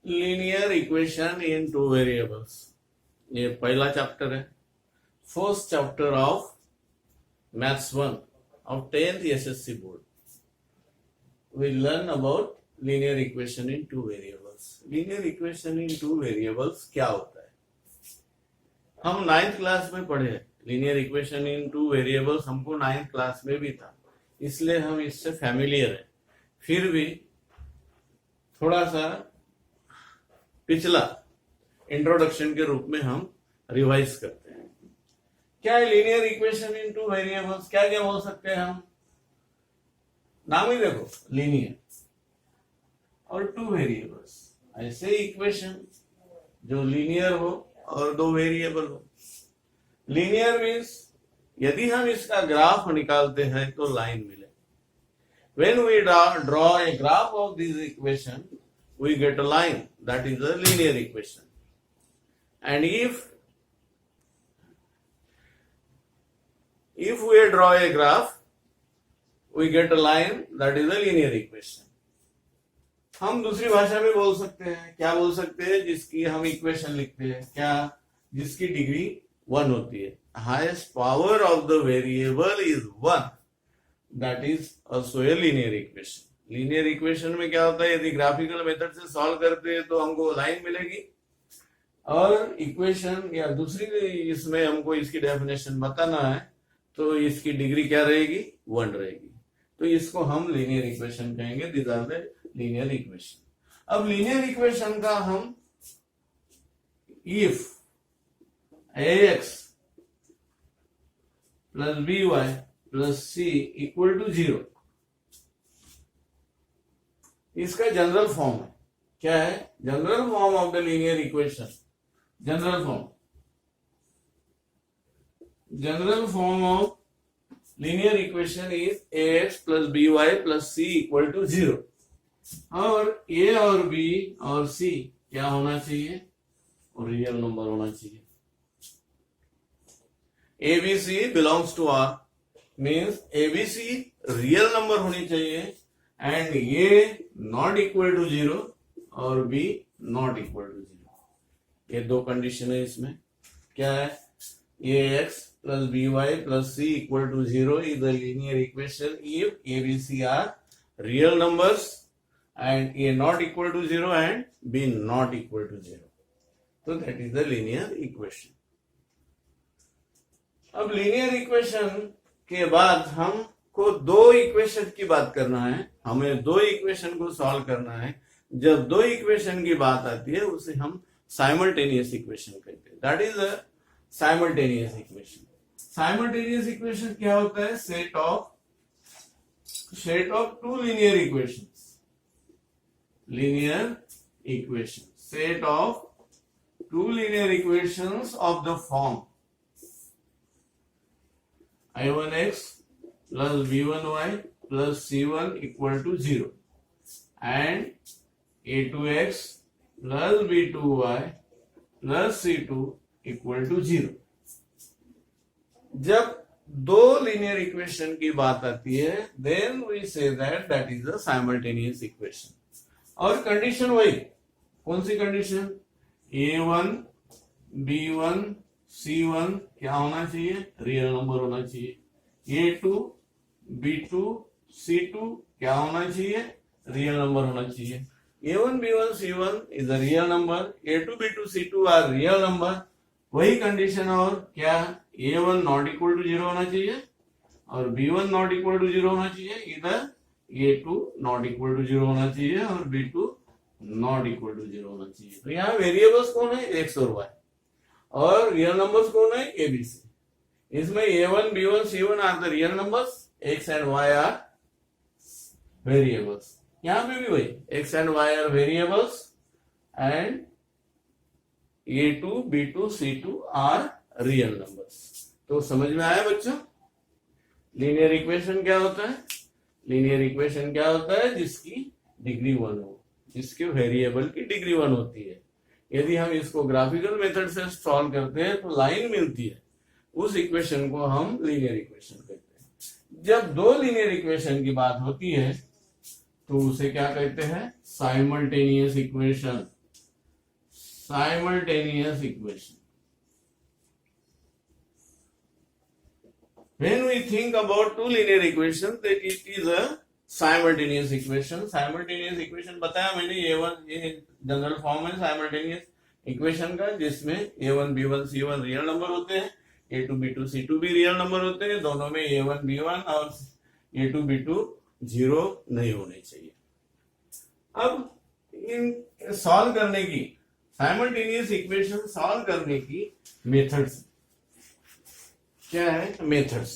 Linear equation in two variables, ये पहला chapter है, first chapter of maths 1 of 10th SSC board. We learn about linear equation in two variables. Linear equation in two variables क्या होता है? हम 9th class में पढ़े हैं. Linear equation in two variables हमको 9th क्लास में भी था, इसलिए हम इससे फैमिलियर है. फिर भी थोड़ा सा पिछला इंट्रोडक्शन के रूप में हम रिवाइज करते हैं. क्या है linear equation in two variables? क्या क्या बोल सकते हैं हम? नाम ही देखो, लीनियर और टू वेरिएबल्स. ऐसे इक्वेशन जो लीनियर हो और दो वेरिएबल हो. लीनियर मीन्स यदि हम इसका ग्राफ निकालते हैं तो लाइन मिले. When we draw a graph of this equation, we get a line. That is a linear equation. And if we draw a graph, we get a line. That is a linear equation. हम दूसरी भाषा में बोल सकते हैं. क्या बोल सकते हैं? जिसकी हम इक्वेशन लिखते हैं, क्या? जिसकी डिग्री 1 होती है. Highest power of the variable is 1. That is also a linear equation. Linear equation में क्या होता है? यदि ग्राफिकल मेथड से सॉल्व करते हैं तो हमको लाइन मिलेगी, और इक्वेशन या दूसरी इसमें हमको इसकी डेफिनेशन बताना है तो इसकी डिग्री क्या रहेगी? 1 रहेगी. तो इसको हम लीनियर इक्वेशन कहेंगे. This are the linear equation. अब लीनियर इक्वेशन का हम if ax plus by plus c equal to 0, इसका जनरल फॉर्म है. क्या है general form of the linear equation? General form of linear equation is ax plus by plus c equal to 0. और a और b और c क्या होना चाहिए? रियल नंबर होना चाहिए. abc belongs to R means abc real number होनी चाहिए, and a not equal to 0 और b नॉट इक्वल टू 0. ये दो कंडीशन है इसमें. क्या है? ax plus by plus c equal to 0 is a linear equation if a, b, c are real numbers and a not equal to 0 and b not equal to 0. So that is the linear equation. अब linear equation के बाद हमको दो equation की बात करना है. हमें दो इक्वेशन को सॉल्व करना है. जब दो इक्वेशन की बात आती है उसे हम साइमल्टेनियस इक्वेशन कहते हैं. That is a simultaneous equation. Simultaneous equation क्या होता है? Set of two linear equations. Set of two linear equations of the form I1x plus B1y plus C1 equal to 0 and A2x plus B2y plus C2 equal to 0. जब दो linear equation की बात आती है then we say that is a simultaneous equation. और condition वही. कौन सी condition? A1 B1 C1 क्या होना चाहिए? रियल नंबर होना चाहिए. A2 B2 C2 क्या होना चाहिए? रियल नंबर होना चाहिए. A1 B1 C1 is a real number. A2 B2 C2 are real number. वही कंडीशन. और क्या? A1 नॉट इक्वल टू 0 होना चाहिए और B1 नॉट इक्वल टू 0 होना चाहिए. इधर A2 नॉट इक्वल टू 0 होना चाहिए और B2 नॉट इक्वल टू 0 होना चाहिए. तो यहाँ वेरिएबल्स कौन है? x और y. और रियल नंबर्स कौन है? ABC. इसमें A1 B1 C1 are the real numbers. x and y are variables. यहाँ पे भी वही x and y are variables and A2 B2 C2 are real numbers. तो समझ में आया बच्चों? लीनियर इक्वेशन क्या होता है? लीनियर इक्वेशन क्या होता है? जिसकी डिग्री 1 हो, जिसके वेरिएबल की डिग्री 1 होती है. यदि हम इसको ग्राफिकल मेथड से सॉल्व करते हैं तो लाइन मिलती है. उस इक्वेशन को हम लीनियर इक्वेशन कहते हैं. जब दो लीनियर इक्वेशन की बात होती है तो उसे क्या कहते हैं? Simultaneous equation. simultaneous equation. When we think about two linear equations, that it is a simultaneous equation. Simultaneous equation बताया मैंने, ये जनरल फॉर्म है simultaneous इक्वेशन का, जिसमें a1 b1 c1 real number होते हैं, a2 b2 c2 भी real number होते हैं, दोनों में a1 b1 और a2 b2 जीरो नहीं होने चाहिए। अब इन सॉल्व करने की, साइमल्टेनियस इक्वेशन सॉल्व करने की मेथड्स क्या है? मेथड्स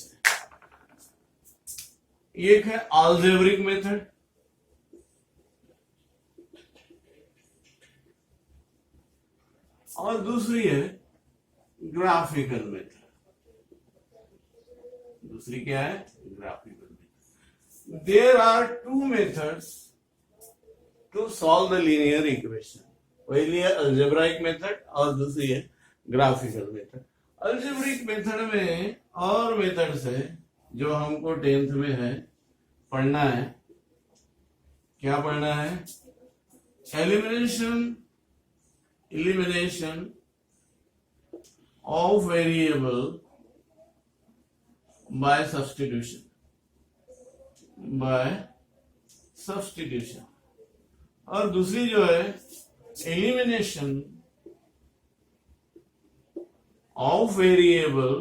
एक है अलजेब्रिक मेथड, और दूसरी है ग्राफिकल मेथड। दूसरी क्या है? Graphical method. There are two methods to solve the linear equation. पहली है अलजेब्राइक मेथड और दूसरी है ग्राफिकल मेथड। अलजेब्रिक मेथड में और मेथड्स है जो हमको 10th में है पढ़ना है। क्या पढ़ना है? elimination of variable by substitution, और दूसरी जो है elimination of variable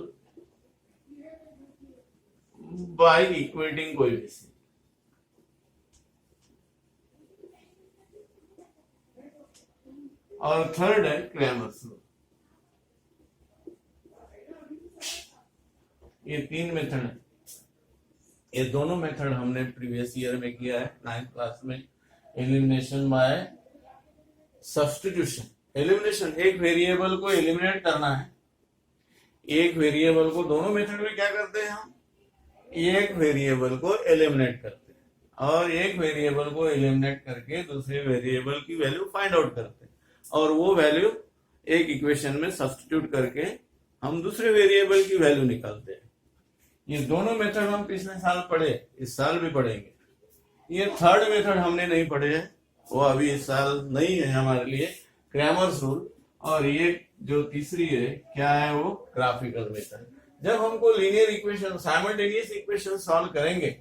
by equating coefficient। और थर्ड है क्रैमर्स रूल। ये तीन मेथड है। ये दोनों मेथड हमने प्रीवियस ईयर में किया है 9th क्लास में। Elimination by substitution. एलिमिनेशन, एक वेरिएबल को एलिमिनेट करना है। एक वेरिएबल को, दोनों मेथड में क्या करते हैं हम? एक वेरिएबल को एलिमिनेट करते हैं और एक वेरिएबल को एलिमिनेट करके दूसरे वेरिएबल की वैल्यू फाइंड आउट करते हैं, और वो वैल्यू एक इक्वेशन में सब्स्टिट्यूट करके हम दूसरे वेरिएबल की वैल्यू निकालते हैं। ये दोनों मेथड हम पिछले साल पढ़े, इस साल भी पढ़ेंगे। ये थर्ड मेथड हमने नहीं पढ़े है, वो अभी इस साल नहीं है हमारे लिए, क्रैमर्स रूल। और ये जो तीसरी है क्या है? वो ग्राफिकल मेथड। जब हमको linear equation, simultaneous equation solve करेंगे,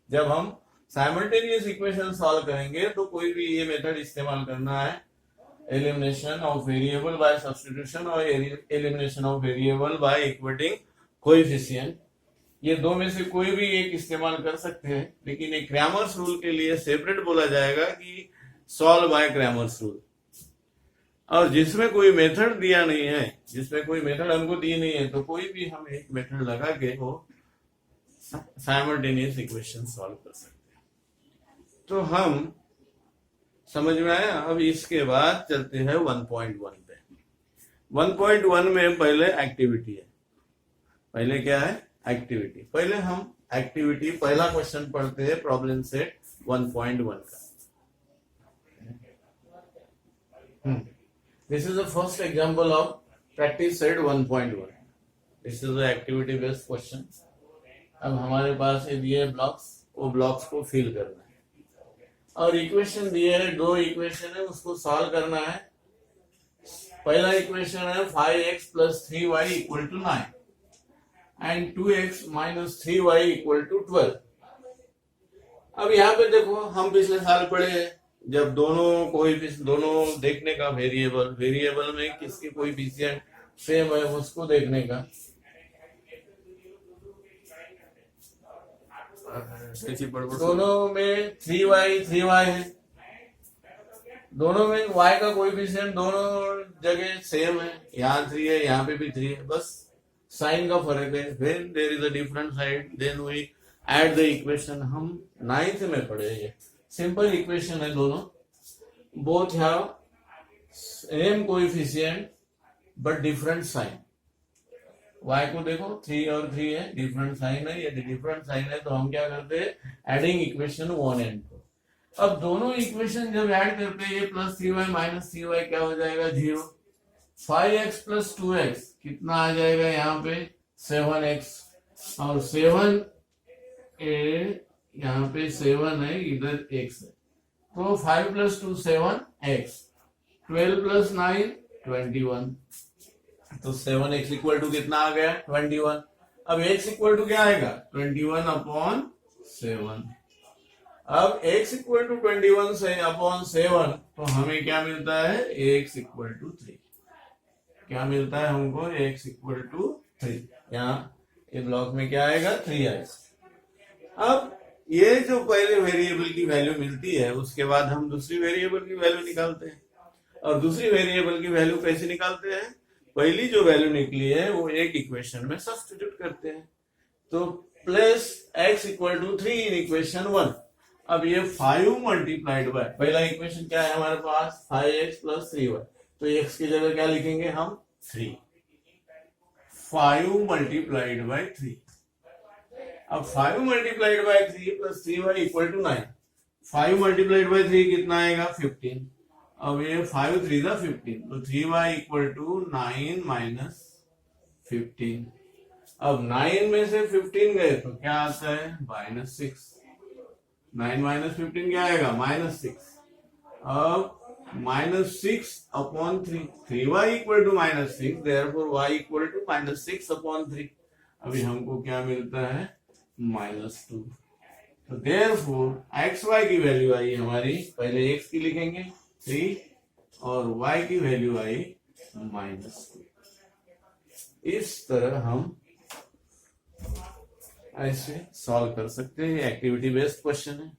जब हम साइमल्टेनियस इक्वेशन सॉल्व करेंगे तो कोई भी ये मेथड इस्तेमाल करना है। Elimination of variable by substitution और elimination of variable by equating coefficient. ये दो में से कोई भी एक इस्तेमाल कर सकते हैं, लेकिन एक क्रैमर्स रूल के लिए सेपरेट बोला जाएगा कि सॉल्व बाय क्रैमर्स रूल। और जिसमें कोई मेथड दिया नहीं है, जिसमें कोई मेथड हमको दी नहीं है, तो कोई भी हम एक मेथड लगा के वो साइमल्टेनियस इक्वेशन सॉल्व कर सकते हैं। तो हम समझ में आया। अब इसके बाद चलते हैं 1.1 पे। 1.1 में पहले एक्टिविटी है। पहले क्या है? एक्टिविटी। पहले हम एक्टिविटी, पहला क्वेश्चन पढ़ते हैं प्रॉब्लम सेट 1.1 का। This is the first example of practice set 1.1. This is the activity based question. अब हमारे पास ये दिए ब्लॉक्स, वो ब्लॉक्स को फिल करना है और इक्वेशन दिए है, दो इक्वेशन है, उसको सॉल्व करना है। पहला इक्वेशन है 5x + 3y = 9 and 2x - 3y = 12। अब यहाँ पे देखो, हम पिछले साल पढ़े हैं, जब दोनों देखने का वेरिएबल में किसके कोएफिशिएंट सेम है उसको देखने का। दोनों में 3y है, दोनों में y का कोएफिशिएंट दोनों जगह सेम है। यहाँ 3 है, यहाँ पे भी 3 है, बस साइन का फर्क है। When there is a different side then we add the equation. हम 9th में पढ़े, ये सिंपल इक्वेशन है दोनों। Both have same coefficient but different sign. y को देखो 3 और 3 है, डिफरेंट साइन है। यदि डिफरेंट साइन है तो हम क्या करते हैं? Adding equation 1 and 2। अब दोनों इक्वेशन जब ऐड करते हैं, ये +3y - 3y क्या हो जाएगा? 0। 5x + 2x कितना आ जाएगा? यहाँ पे 7x, और 7 यहाँ पे 7 है, इधर x है, तो 5 + 2 7x, 12 + 9 21। तो 7x इक्वल टू कितना आ गया? 21। अब x इक्वल टू क्या आएगा? 21 अपॉन 7। अब x इक्वल टू 21 से अपॉन 7, तो हमें क्या मिलता है? x equal to 3। क्या मिलता है हमको? x equal to 3। यहाँ ये ब्लॉक में क्या आएगा? 3 आएगा। अब ये जो पहले वेरिएबल की वैल्यू मिलती है, उसके बाद हम दूसरी वेरिएबल की वैल्यू निकालते हैं। और दूसरी वेरिएबल की वैल्यू कैसे निकालते हैं? पहली जो वैल्यू निकली है वो एक इक्वेशन में सब्स्टिट्यूट करते हैं। तो plus x equal to 3 in equation 1। अब ये 5 मल्टीप्लाइड बाय, पहला इक्वेशन क्या है हमारे पास? 5x plus 3y। तो x की जगह क्या लिखेंगे हम? 3। 5 मल्टीप्लाइड बाय 3। अब 5 multiplied by 3 plus 3y equal to 9। 5 multiplied by 3 कितना आएगा? 15। अब ये 5 3 जा 15, तो 3y इक्वल टू 9 माइनस 15। अब 9 में से 15 गए तो क्या आता है? -6। 9 माइनस 15 क्या आएगा? -6। अब -6 upon 3, 3y equal to -6, therefore y equal to -6 upon 3। अभी हमको क्या मिलता है? -2। तो देयरफॉर एक्स वाई की वैल्यू आई हमारी, पहले x की लिखेंगे 3 और y की वैल्यू आई -2। इस तरह हम ऐसे सॉल्व कर सकते हैं। एक्टिविटी बेस्ड क्वेश्चन है।